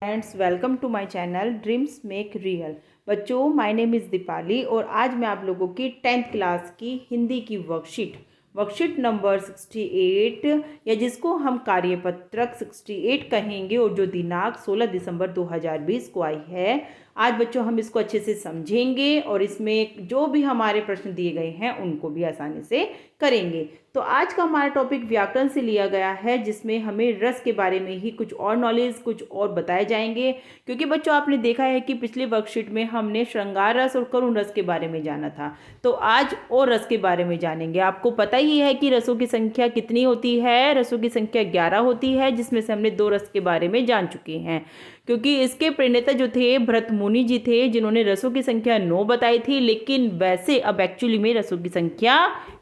Friends, welcome to my channel dreams make real. बच्चों, my name is Deepali और आज मैं आप लोगों की 10th क्लास की हिंदी की वर्कशीट नंबर 68 या जिसको हम कार्यपत्रक 68 कहेंगे और जो दिनांक 16 दिसंबर 2020 को आई है। आज बच्चों हम इसको अच्छे से समझेंगे और इसमें जो भी हमारे प्रश्न दिए गए हैं उनको भी आसानी से करेंगे। तो आज का हमारा टॉपिक व्याकरण से लिया गया है, जिसमें हमें रस के बारे में ही कुछ और नॉलेज, कुछ और बताए जाएंगे। क्योंकि बच्चों आपने देखा है कि पिछली वर्कशीट में हमने श्रृंगार रस और करुण रस के बारे में जाना था, तो आज और रस के बारे में जानेंगे। आपको पता ही है कि रसों की संख्या कितनी होती है। रसों की संख्या 11 होती है, जिसमें से हमने 2 रस के बारे में जान चुके हैं। क्योंकि इसके प्रणेता जो थे भरत मुनि जी थे, जिन्होंने रसों की संख्या 9 बताई थी, लेकिन वैसे अब एक्चुअली में रसों की संख्या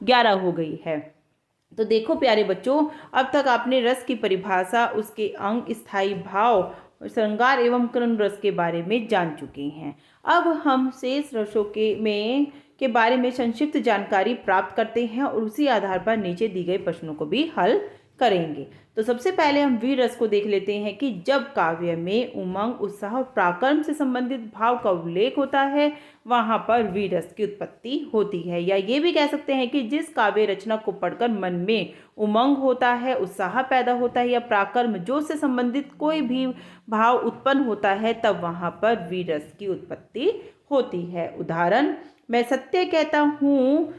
11 हो गई है। तो देखो प्यारे बच्चों, अब तक आपने रस की परिभाषा, उसके अंग, स्थायी भाव, श्रृंगार एवं करुण रस के बारे में जान चुके हैं। अब हम शेष रसों के बारे में संक्षिप्त जानकारी प्राप्त करते हैं और उसी आधार पर नीचे दी गए प्रश्नों को भी हल करेंगे। तो सबसे पहले हम वीर रस को देख लेते हैं कि जब काव्य में उमंग, उत्साह और पराक्रम से संबंधित भाव का उल्लेख होता है, वहां पर वीर रस की उत्पत्ति होती है। या ये भी कह सकते हैं कि जिस काव्य रचना को पढ़कर मन में उमंग होता है, उत्साह पैदा होता है या पराक्रम जो से संबंधित कोई भी भाव उत्पन्न होता है, तब वहां पर वीर रस की उत्पत्ति होती है। उदाहरण, मैं सत्य कहता हूँ।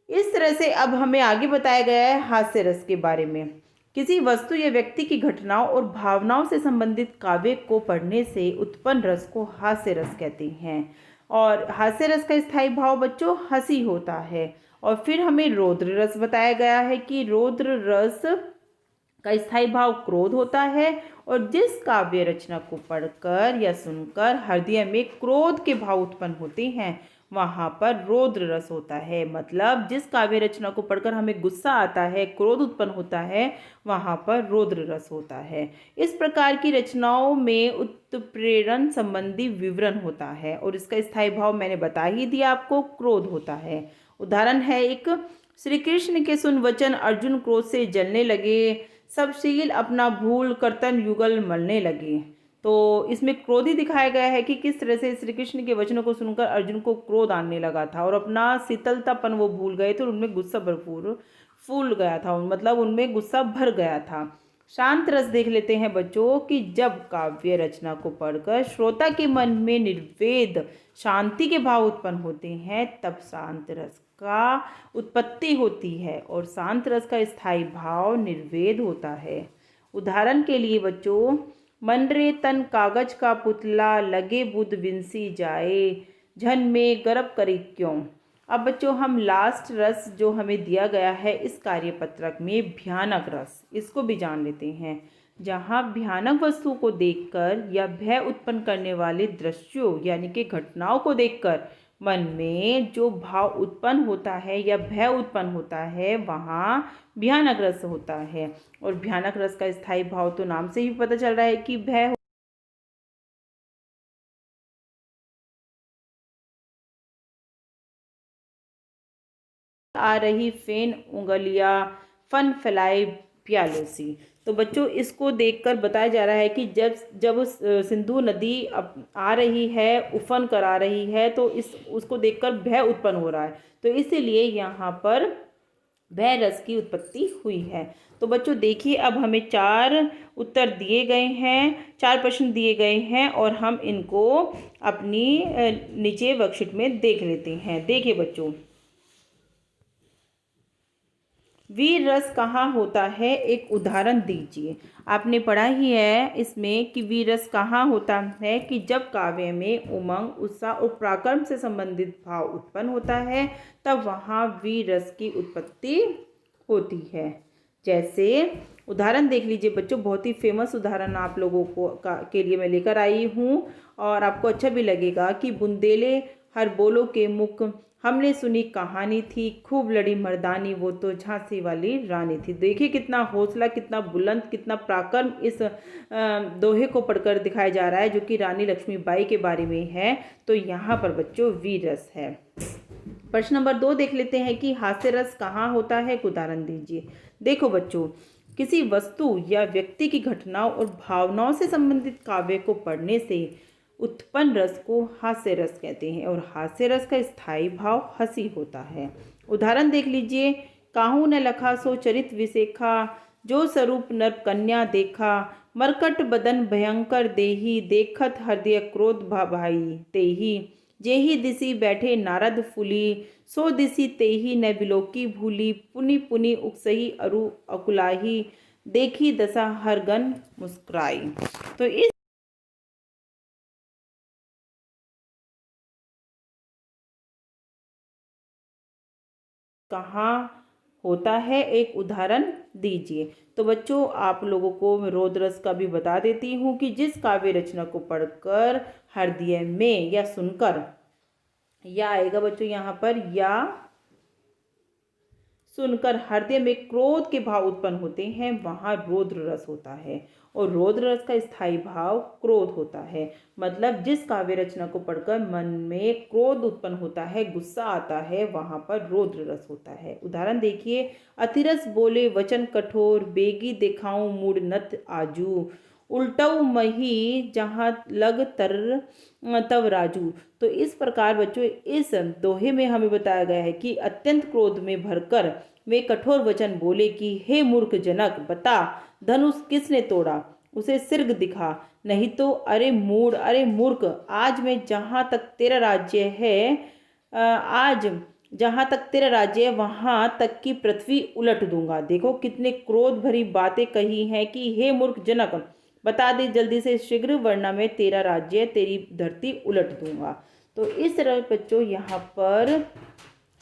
इस तरह से अब हमें आगे बताया गया है हास्य रस के बारे में। किसी वस्तु या व्यक्ति की घटनाओं और भावनाओं से संबंधित काव्य को पढ़ने से उत्पन्न रस को हास्य रस कहते हैं। और हास्य रस का स्थायी भाव बच्चों हंसी होता है। और फिर हमें रौद्र रस बताया गया है कि रौद्र रस का स्थायी भाव क्रोध होता है। और जिस काव्य रचना को पढ़कर या सुनकर हृदय में क्रोध के भाव उत्पन्न होते हैं, वहां पर रौद्र रस होता है। मतलब जिस काव्य रचना को पढ़कर हमें गुस्सा आता है, क्रोध उत्पन्न होता है, वहां पर रौद्र रस होता है। इस प्रकार की रचनाओं में उत्प्रेरण संबंधी विवरण होता है और इसका स्थायी भाव मैंने बता ही दिया आपको, क्रोध होता है। उदाहरण है एक, श्री कृष्ण के सुन वचन अर्जुन क्रोध से जलने लगे, सब शील अपना भूल कर्तन युगल मलने लगे। तो इसमें क्रोध ही दिखाया गया है कि किस तरह से श्री कृष्ण के वचनों को सुनकर अर्जुन को क्रोध आने लगा था और अपना शीतलतापन वो भूल गए थे और उनमें गुस्सा भरपूर फूल गया था, मतलब उनमें गुस्सा भर गया था। शांत रस देख लेते हैं बच्चों कि जब काव्य रचना को पढ़कर श्रोता के मन में निर्वेद शांति के भाव उत्पन्न होते हैं, तब शांत रस का उत्पत्ति होती है और शांत रस का स्थायी भाव निर्वेद होता है। उदाहरण के लिए बच्चों, मन रे तन कागज का पुतला, लगे बुध बिंसी जाए, झन में गर्भ करी क्यों। अब बच्चों हम लास्ट रस जो हमें दिया गया है इस कार्यपत्रक में, भयानक रस, इसको भी जान लेते हैं। जहाँ भयानक वस्तु को देखकर या भय उत्पन्न करने वाले दृश्यों यानी कि घटनाओं को देखकर मन में जो भाव उत्पन्न होता है या भय उत्पन्न होता है, वहाँ भयानक रस होता है। और भयानक रस का स्थायी भाव तो नाम से ही पता चल रहा है कि भय आ रही फेन उंगलिया, फन फैलाए प्यालों सी। तो बच्चों इसको देखकर बताया जा रहा है कि जब जब उस सिंधु नदी अब आ रही है, उफन करा रही है, तो उसको देखकर भय उत्पन्न हो रहा है, तो इसीलिए यहाँ पर भय रस की उत्पत्ति हुई है। तो बच्चों देखिए, अब हमें 4 उत्तर दिए गए हैं, 4 प्रश्न दिए गए हैं और हम इनको अपनी नीचे वर्कशीट में देख लेते हैं। देखिए बच्चों, वीर रस कहाँ होता है, एक उदाहरण दीजिए। आपने पढ़ा ही है इसमें कि वीर रस कहाँ होता है कि जब काव्य में उमंग, उत्साह और पराक्रम से संबंधित भाव उत्पन्न होता है, तब वहाँ वीर रस की उत्पत्ति होती है। जैसे उदाहरण देख लीजिए बच्चों, बहुत ही फेमस उदाहरण आप लोगों के लिए मैं लेकर आई हूँ और आपको अच्छा भी लगेगा कि बुंदेले हर बोलो के मुख, हमने सुनी कहानी थी, खूब लड़ी मर्दानी, वो तो झांसी वाली रानी थी। देखिए कितना हौसला, कितना बुलंद, कितना पराक्रम इस दोहे को पढ़कर दिखाया जा रहा है, जो कि रानी लक्ष्मीबाई के बारे में है। तो यहाँ पर बच्चों वीर रस है। प्रश्न नंबर 2 देख लेते हैं कि हास्य रस कहाँ होता है, एक उदाहरण दीजिए। देखो बच्चों, किसी वस्तु या व्यक्ति की घटनाओं और भावनाओं से संबंधित काव्य को पढ़ने से उत्पन्न रस को हास्य रस कहते हैं और हास्य रस का स्थायी भाव हंसी होता है। उदाहरण देख लीजिए। काहू न लखा सो चरित विसेखा, जो स्वरूप नर कन्या देखा, मरकट बदन भयंकर देही, देखत हृदय क्रोध भाई तेही, जेहि दिसी बैठे नारद फूली, सो दिसी तेहि न बिलोकी भूली, पुनि पुनि उकसही अरु अकुलाही, देखी दशा हरगन मुस्कुराई। तो इस कहाँ होता है, एक उदाहरण दीजिए। तो बच्चों, आप लोगों को मैं रोद रस का भी बता देती हूँ कि जिस काव्य रचना को पढ़कर हृदय में या सुनकर, या आएगा बच्चों यहाँ पर, या सुनकर हृदय में क्रोध के भाव उत्पन्न होते हैं, वहाँ रौद्र रस होता है। और रौद्र रस का स्थायी भाव क्रोध होता है। मतलब जिस काव्य रचना को पढ़कर मन में क्रोध उत्पन्न होता है, गुस्सा आता है, वहाँ पर रौद्र रस होता है। उदाहरण देखिए। अतिरस बोले वचन कठोर, बेगी दिखाऊं मूड नत आजू, उल्टऊ मही जहाँ लग तर तब राजू। तो इस प्रकार बच्चों, इस दोहे में हमें बताया गया है कि अत्यंत क्रोध में भरकर वे कठोर वचन बोले कि हे मूर्ख जनक, बता धनुष किसने तोड़ा, उसे सिर्ग दिखा, नहीं तो अरे मूढ़, अरे मूर्ख, आज मैं जहाँ तक तेरा राज्य है, आज जहाँ तक तेरा राज्य है वहाँ तक की पृथ्वी उलट दूंगा। देखो कितने क्रोध भरी बातें कही हैं कि हे मूर्ख जनक, बता दे जल्दी से शीघ्र, वरना मैं तेरा राज्य, तेरी धरती उलट दूंगा। तो इस तरह बच्चों यहाँ पर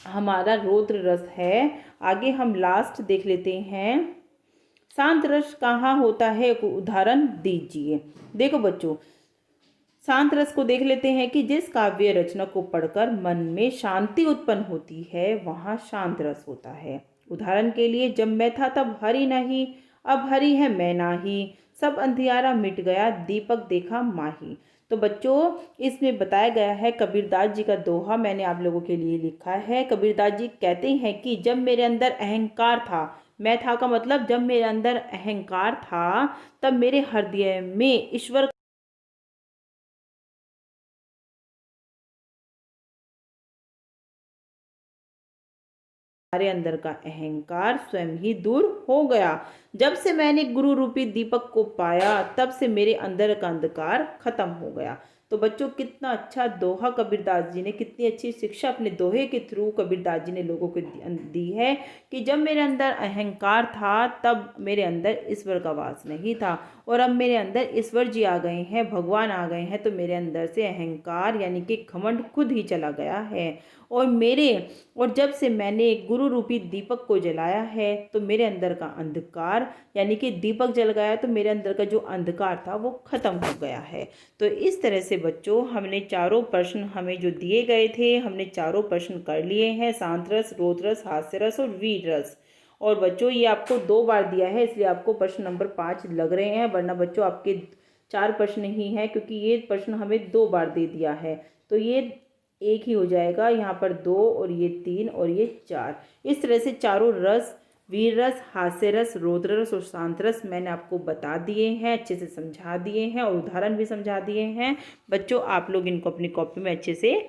हमारा रौद्र रस है। आगे हम लास्ट देख लेते हैं। शांत रस कहाँ होता है, एक उदाहरण दीजिए। देखो बच्चों, शांत रस को देख लेते हैं कि जिस काव्य रचना को पढ़कर मन में शांति उत्पन्न होती है, वहाँ शांत रस होता है। उदाहरण के लिए, जब मैं था तब हरि नहीं, अब हरि है मैं नाही, सब अंधियारा मिट गया, दीपक देखा माही। तो बच्चों, इसमें बताया गया है कबीरदास जी का दोहा, मैंने आप लोगों के लिए लिखा है। कबीरदास जी कहते हैं कि जब मेरे अंदर अहंकार था, मैं था का मतलब जब मेरे अंदर अहंकार था, तब मेरे हृदय में ईश्वर हमारे अंदर का अहंकार स्वयं ही दूर हो गया। जब से मैंने गुरु रूपी दीपक को पाया, तब से मेरे अंदर का अंधकार खत्म हो गया। तो बच्चों, कितना अच्छा दोहा कबीरदास जी ने, कितनी अच्छी शिक्षा अपने दोहे के थ्रू कबीरदास जी ने लोगों को दी है कि जब मेरे अंदर अहंकार था, तब मेरे अंदर ईश्वर का वास नहीं था, और अब मेरे अंदर ईश्वर जी आ गए हैं, भगवान आ गए हैं, तो मेरे अंदर से अहंकार यानी कि घमंड खुद ही चला गया है। और जब से मैंने गुरु रूपी दीपक को जलाया है, तो मेरे अंदर का अंधकार यानी कि दीपक जल गया, तो मेरे अंदर का जो अंधकार था वो खत्म हो गया है। तो इस तरह से बच्चों, हमने चारों प्रश्न हमें जो दिए गए थे, हमने चारों प्रश्न कर लिए हैं। शांत रस, रौद्र रस, हास्य रस और वीर रस। और बच्चों, ये आपको 2 बार दिया है, इसलिए आपको प्रश्न नंबर 5 लग रहे हैं, वरना बच्चों आपके 4 प्रश्न ही हैं, क्योंकि ये प्रश्न हमें 2 बार दे दिया है। तो ये एक ही हो जाएगा, यहाँ पर 2 और ये 3 और ये 4। इस तरह से चारों रस, वीर रस, हास्य रस, रौद्र रस और शांत रस मैंने आपको बता दिए हैं, अच्छे से समझा दिए हैं और उदाहरण भी समझा दिए हैं। बच्चों, आप लोग इनको अपनी कॉपी में अच्छे से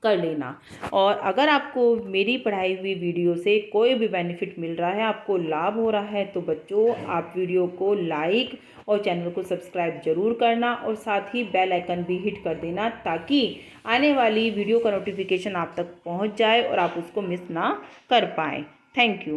कर लेना। और अगर आपको मेरी पढ़ाई हुई वीडियो से कोई भी बेनिफिट मिल रहा है, आपको लाभ हो रहा है, तो बच्चों आप वीडियो को लाइक और चैनल को सब्सक्राइब जरूर करना, और साथ ही बेल आइकन भी हिट कर देना, ताकि आने वाली वीडियो का नोटिफिकेशन आप तक पहुंच जाए और आप उसको मिस ना कर पाएँ। Thank you.